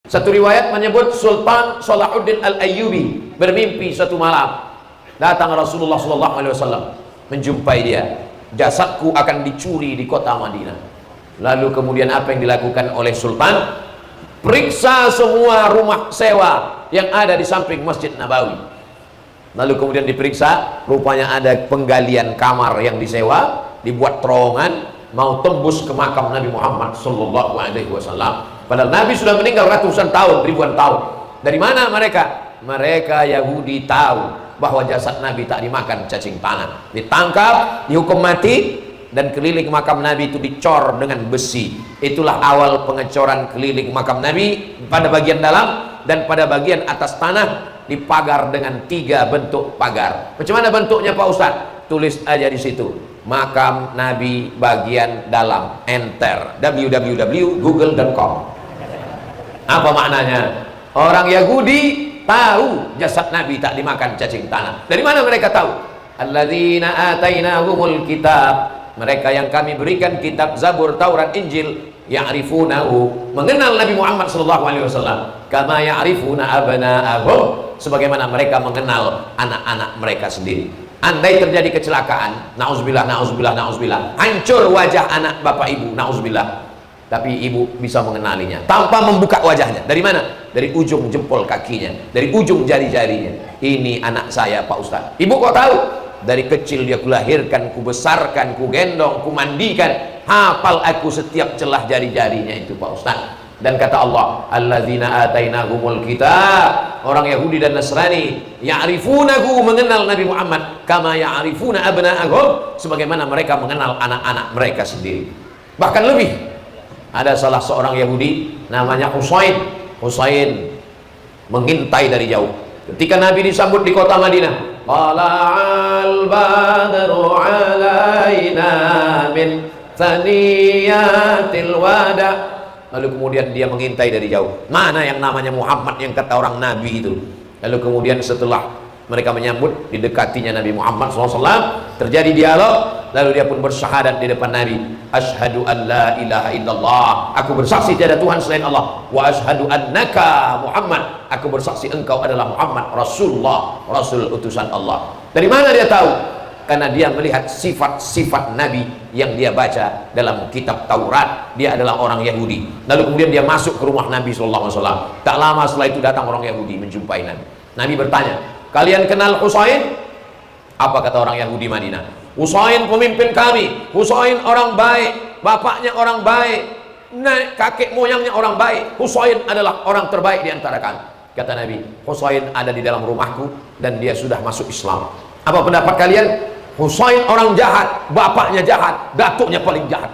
Satu riwayat menyebut Sultan Salahuddin Al-Ayyubi bermimpi satu malam. Datang Rasulullah SAW menjumpai dia. Jasadku akan dicuri di kota Madinah. Lalu kemudian apa yang dilakukan oleh Sultan? Periksa semua rumah sewa yang ada di samping Masjid Nabawi. Lalu kemudian diperiksa, rupanya ada penggalian kamar yang disewa, dibuat terowongan mau tembus ke makam Nabi Muhammad SAW. Padahal Nabi sudah meninggal ratusan tahun, ribuan tahun. Dari mana mereka? Mereka Yahudi tahu bahwa jasad Nabi tak dimakan cacing tanah. Ditangkap, dihukum mati, dan keliling makam Nabi itu dicor dengan besi. Itulah awal pengecoran keliling makam Nabi pada bagian dalam, dan pada bagian atas tanah dipagar dengan 3 bentuk pagar. Macam mana bentuknya Pak Ustadz? Tulis aja di situ, makam Nabi bagian dalam, enter, www.google.com. Apa maknanya? Orang Yahudi tahu jasad Nabi tak dimakan cacing tanah. Dari mana mereka tahu? Alladzina atainahumul kitab, mereka yang kami berikan kitab Zabur, Taurat, Injil, ya'rifunahu, mengenal Nabi Muhammad SAW, kama ya'rifuna abna'ahum, sebagaimana mereka mengenal anak-anak mereka sendiri. Andai terjadi kecelakaan, na'udzubillah, na'udzubillah, na'udzubillah, hancur wajah anak bapak ibu, na'udzubillah, tapi ibu bisa mengenalinya tanpa membuka wajahnya. Dari mana? Dari ujung jempol kakinya, dari ujung jari-jarinya. Ini anak saya Pak Ustadz. Ibu kok tahu? Dari kecil dia kulahirkan, kubesarkan, kugendong, kumandikan, hafal aku setiap celah jari-jarinya itu Pak Ustadz. Dan kata Allah, alladzina atainahumul kitab, orang Yahudi dan Nasrani, ya'rifunahu, mengenal Nabi Muhammad, kama ya'rifuna abna'ahum, sebagaimana mereka mengenal anak-anak mereka sendiri. Bahkan lebih, ada salah seorang Yahudi namanya Husain. Husain mengintai dari jauh. Ketika Nabi disambut di kota Madinah, tala'al badru alaina min thaniyatil wada. Lalu kemudian dia mengintai dari jauh. Mana yang namanya Muhammad yang kata orang Nabi itu? Lalu kemudian setelah mereka menyambut, didekatinya Nabi Muhammad SAW, terjadi dialog, lalu dia pun bersyahadat di depan Nabi, asyhadu an la ilaha illallah, aku bersaksi tiada Tuhan selain Allah, wa asyhadu annaka Muhammad, aku bersaksi engkau adalah Muhammad, Rasulullah, Rasul utusan Allah. Dari mana dia tahu? Karena dia melihat sifat-sifat Nabi yang dia baca dalam kitab Taurat. Dia adalah orang Yahudi. Lalu kemudian dia masuk ke rumah Nabi SAW. Tak lama setelah itu datang orang Yahudi menjumpai Nabi. Nabi bertanya, kalian kenal Husain? Apa kata orang Yahudi Madinah? Husain pemimpin kami, Husain orang baik, bapaknya orang baik, kakek moyangnya orang baik, Husain adalah orang terbaik di antara kami. Kata Nabi, Husain ada di dalam rumahku dan dia sudah masuk Islam. Apa pendapat kalian? Husain orang jahat, bapaknya jahat, datuknya paling jahat.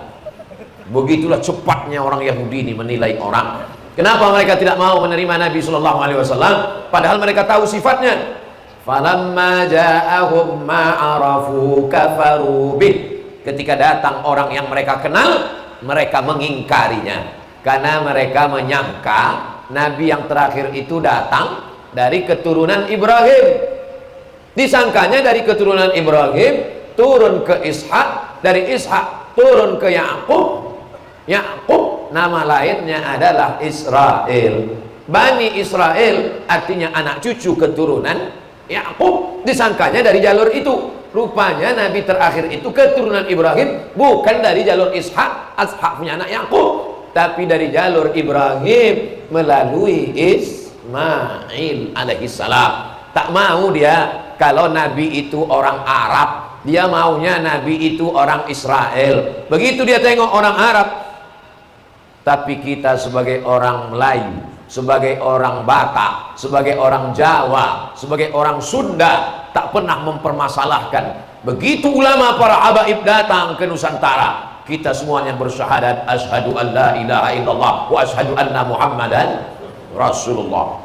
Begitulah cepatnya orang Yahudi ini menilai orang. Kenapa mereka tidak mau menerima Nabi SAW? Padahal mereka tahu sifatnya. Falamma ja'ahum ma'arafu kafaru bih. Ketika datang orang yang mereka kenal, mereka mengingkarinya. Karena mereka menyangka Nabi yang terakhir itu datang dari keturunan Ibrahim. Disangkanya dari keturunan Ibrahim turun ke Ishak, dari Ishak turun ke Yakub. Yakub nama lainnya adalah Israel. Bani Israel artinya anak cucu keturunan Yakub. Disangkanya dari jalur itu. Rupanya Nabi terakhir itu keturunan Ibrahim, bukan dari jalur Ishak. Ishak punya anak Yakub, tapi dari jalur Ibrahim melalui Ismail alaihissalam. Tak mau dia kalau Nabi itu orang Arab, dia maunya Nabi itu orang Israel. Begitu dia tengok orang Arab. Tapi kita sebagai orang Melayu, sebagai orang Batak, sebagai orang Jawa, sebagai orang Sunda, tak pernah mempermasalahkan. Begitu ulama para habaib datang ke Nusantara, kita semuanya bersyahadat asyhadu an la ilaha illallah wa asyhadu anna Muhammadan Rasulullah.